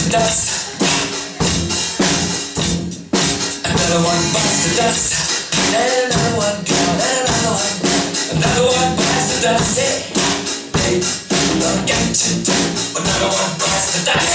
Dust. Another one bites the dust. And another one gone, and another one gone. Another one bites the dust. Hey, don't get you down. Another one bites the dust.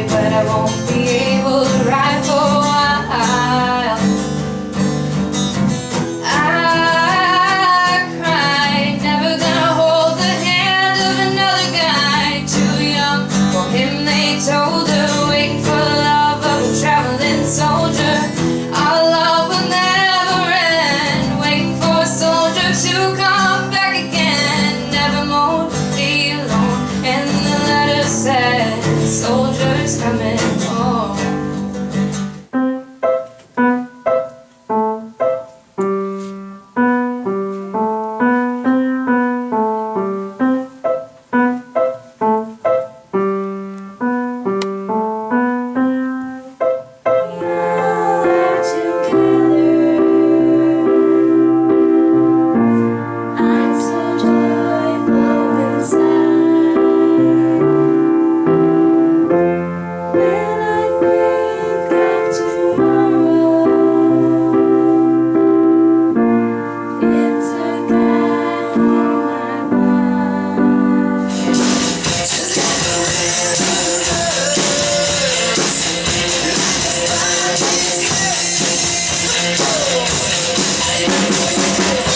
But I won't be able to ride for a while. I cried, never gonna hold the hand of another guy. Too young for him, they told her. Waiting for the love of a traveling soldier. Our love will never end. Waiting for a soldier to come back again. Nevermore be alone. And the letter said, soldiers coming home. Hey,